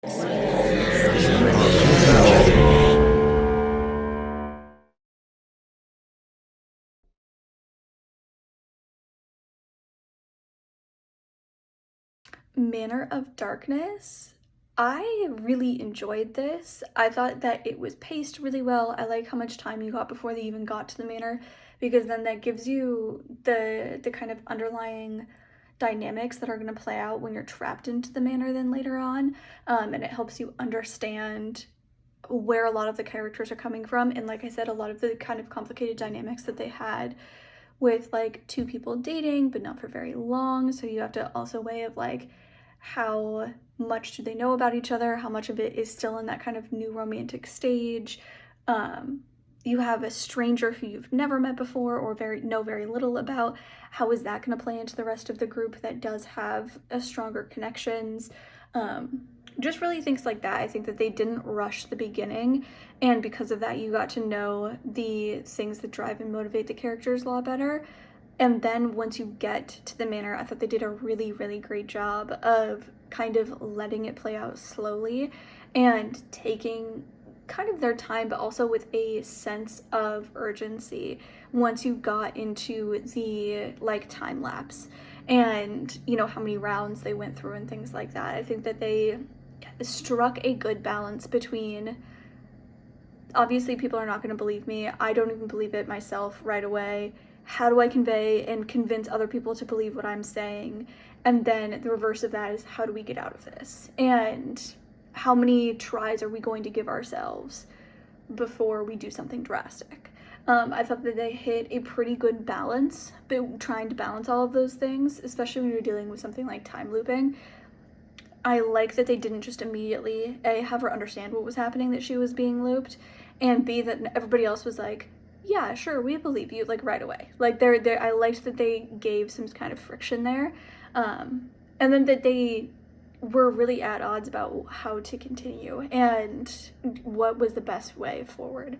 Manor of Darkness. I really enjoyed this. I thought that it was paced really well. I like how much time you got before they even got to the manor because then that gives you the kind of underlying dynamics that are going to play out when you're trapped into the manor then later on. And it helps you understand where a lot of the characters are coming from, and like I said, a lot of the kind of complicated dynamics that they had with like two people dating but not for very long, so you have to also weigh of like how much do they know about each other, how much of it is still in that kind of new romantic stage. um, you have a stranger who you've never met before or very little about. How is that going to play into the rest of the group that does have a stronger connections? um, just really things like that. I think that they didn't rush the beginning, and because of that, you got to know the things that drive and motivate the characters a lot better. And then once you get to the manor, I thought they did a really great job of kind of letting it play out slowly and taking kind of their time, but also with a sense of urgency once you got into the like time lapse and you know how many rounds they went through and things like that. I think that they struck a good balance between, obviously people are not going to believe me, I don't even believe it myself right away, how do I convey and convince other people to believe what I'm saying, and then the reverse of that is how do we get out of this, and how many tries are we going to give ourselves before we do something drastic. I thought that they hit a pretty good balance, but trying to balance all of those things, especially when you're dealing with something like time looping. I like that they didn't just immediately A, have her understand what was happening, that she was being looped, and B, that everybody else was like, yeah, sure, we believe you, like right away. Like they're I liked that they gave some kind of friction there, and then that they were really at odds about how to continue and what was the best way forward.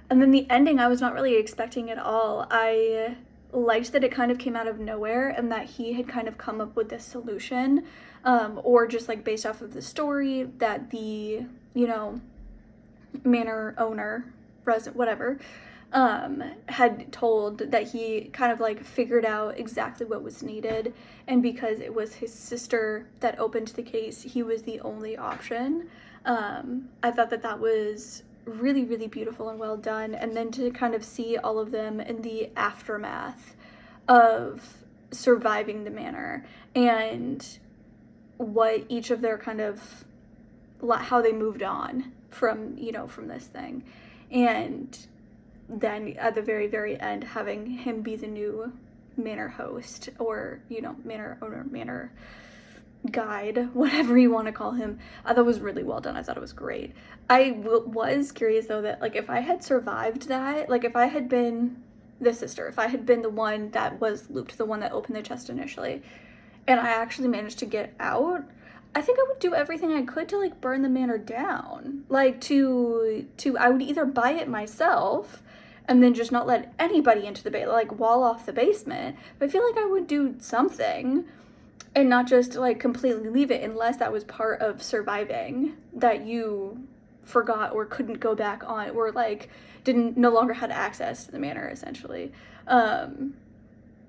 And then the ending, I was not really expecting at all. I liked that it kind of came out of nowhere and that he had kind of come up with this solution, or just like based off of the story that the, you know, manor owner, resident, whatever, had told, that he kind of like figured out exactly what was needed. And because it was his sister that opened the case, he was the only option. I thought that that was really beautiful and well done. And then to kind of see all of them in the aftermath of surviving the manor and what each of their kind of, how they moved on from, you know, from this thing. And then at the very end, having him be the new manor host, or, you know, manor owner, manor guide, whatever you want to call him. I thought it was really well done. I thought it was great. Was curious though that like if I had survived that, like if I had been the sister, if I had been the one that was looped, the one that opened the chest initially, and I actually managed to get out, I think I would do everything I could to like burn the manor down. Like to I would either buy it myself and then just not let anybody into the like wall off the basement. But I feel like I would do something and not just like completely leave it, unless that was part of surviving, that you forgot or couldn't go back on, or like didn't no longer had access to the manor essentially.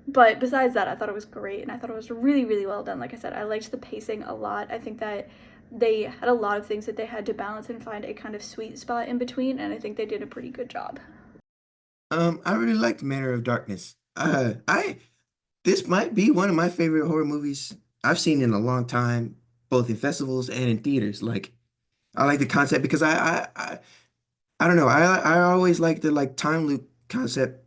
But besides that, I thought it was great, and I thought it was really well done. Like I said, I liked the pacing a lot. I think that they had a lot of things that they had to balance and find a kind of sweet spot in between, and I think they did a pretty good job. I really liked Manor of Darkness. I This might be one of my favorite horror movies I've seen in a long time, both in festivals and in theaters. Like, I like the concept because I don't know. I always like the like time loop concept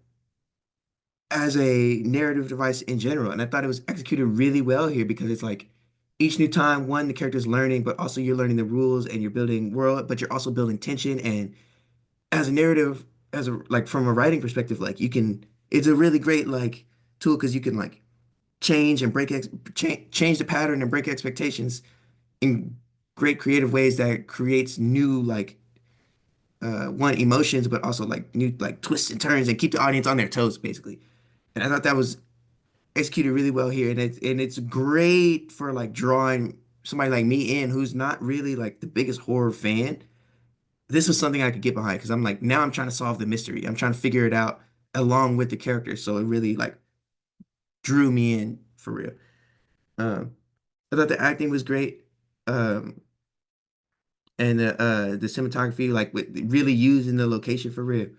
as a narrative device in general, and I thought it was executed really well here because it's like each new time, one, the character's learning, but also you're learning the rules and you're building world, but you're also building tension. And as a narrative, as a like from a writing perspective, like you can, it's a really great like tool because you can like change and change the pattern and break expectations in great creative ways that creates new like one emotions, but also like new like twists and turns and keep the audience on their toes basically. And I thought that was executed really well here, and it's great for like drawing. somebody like me in who's not really like the biggest horror fan, this was something I could get behind because I'm like, now I'm trying to solve the mystery. I'm trying to figure it out along with the characters. So it really like drew me in for real. Um, I thought the acting was great. Um, and the cinematography, like with really using the location for real.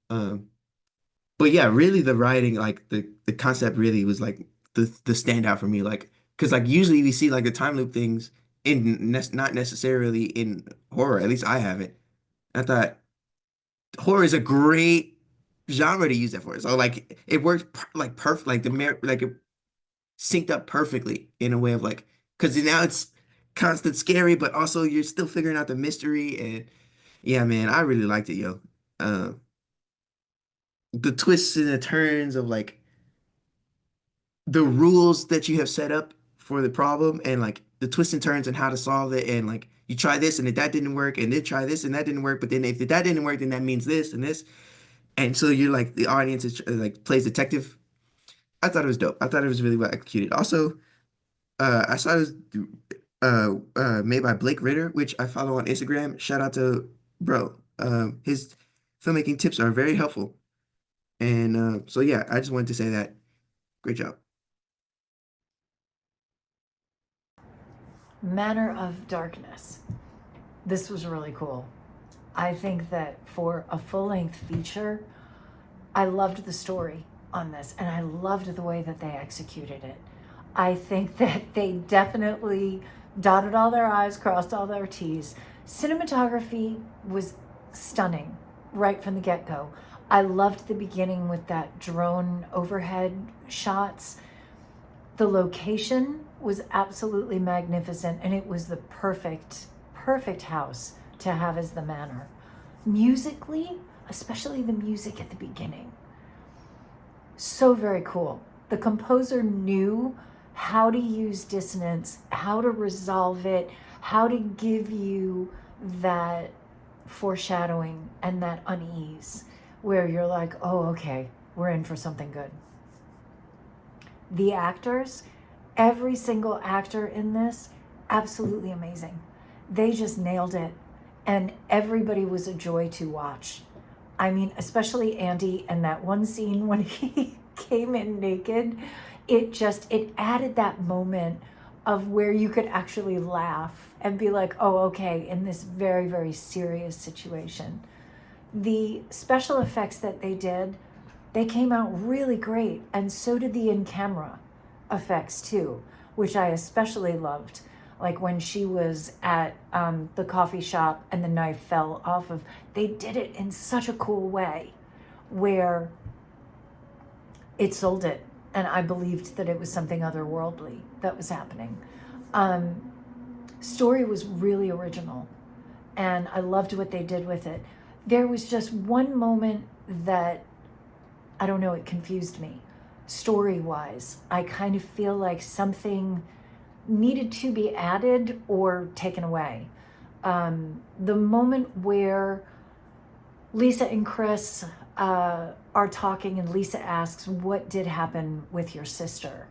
Um, but yeah, really the writing, like the concept really was like the standout for me. Like, because like usually we see like the time loop things in not necessarily in horror. At least I haven't. I thought horror is a great genre to use that for. So like it worked like perfect, like like it synced up perfectly in a way of like because now it's constant scary, but also you're still figuring out the mystery. And yeah, man, I really liked it, yo. Uh, the twists and the turns of like the rules that you have set up for the problem and like the twists and turns and how to solve it and like you try this and if that didn't work and then try this and that didn't work but then if that didn't work then that means this and this and so you're like the audience is like plays detective. I thought it was dope. I thought it was really well executed. Also, I saw it was made by Blake Ritter, which I follow on Instagram. Shout out to bro. His filmmaking tips are very helpful. And so yeah, I just wanted to say that. Great job. Manor of Darkness. This was really cool. I think that for a full length feature, I loved the story on this and I loved the way that they executed it. I think that they definitely dotted all their I's, crossed all their T's. Cinematography was stunning right from the get go. I loved the beginning with that drone overhead shots. The location was absolutely magnificent and it was the perfect house to have as the manor. Musically, especially the music at the beginning, so very cool. The composer knew how to use dissonance, how to resolve it, how to give you that foreshadowing and that unease where you're like, oh, okay, we're in for something good. The actors, every single actor in this, absolutely amazing. They just nailed it. And everybody was a joy to watch. I mean, especially Andy and that one scene when he came in naked, it added that moment of where you could actually laugh and be like, oh, okay, in this very, very serious situation. The special effects that they did, they came out really great, and so did the in-camera effects too, which I especially loved. Like when she was at the coffee shop and the knife fell off of, they did it in such a cool way where it sold it, and I believed that it was something otherworldly that was happening. Story was really original, and I loved what they did with it. There was just one moment that, I don't know, it confused me. Story-wise, I kind of feel like something needed to be added or taken away. The moment where Lisa and Chris are talking and Lisa asks, what did happen with your sister?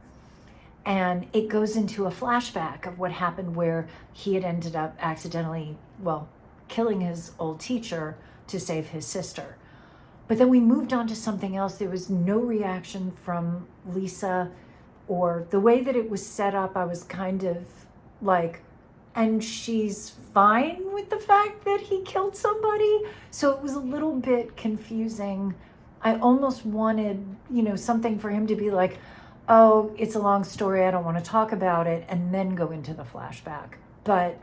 And it goes into a flashback of what happened where he had ended up accidentally, well, killing his old teacher to save his sister. But then we moved on to something else. There was no reaction from Lisa, or the way that it was set up, I was kind of like, and she's fine with the fact that he killed somebody. So it was a little bit confusing. I almost wanted, something for him to be like, oh, it's a long story, I don't want to talk about it, and then go into the flashback. But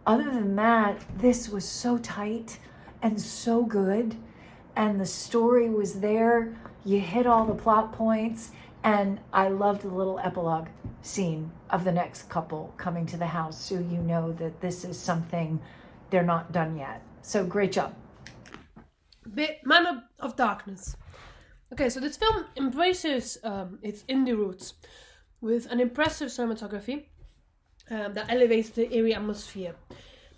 other than that, this was so tight and so good. And the story was there. You hit all the plot points. And I loved the little epilogue scene of the next couple coming to the house. So you know that this is something they're not done yet. So great job. Manor of Darkness. Okay, so this film embraces its indie roots with an impressive cinematography that elevates the eerie atmosphere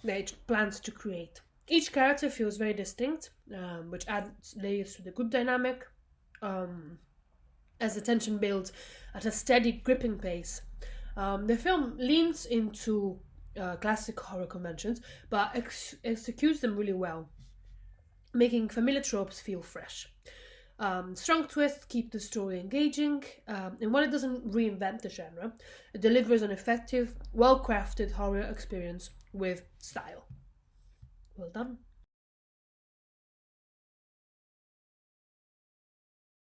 that it plans to create. Each character feels very distinct, which adds layers to the group dynamic as the tension builds at a steady, gripping pace. The film leans into classic horror conventions, but executes them really well, making familiar tropes feel fresh. Strong twists keep the story engaging, and while it doesn't reinvent the genre, it delivers an effective, well crafted horror experience with style. Well done.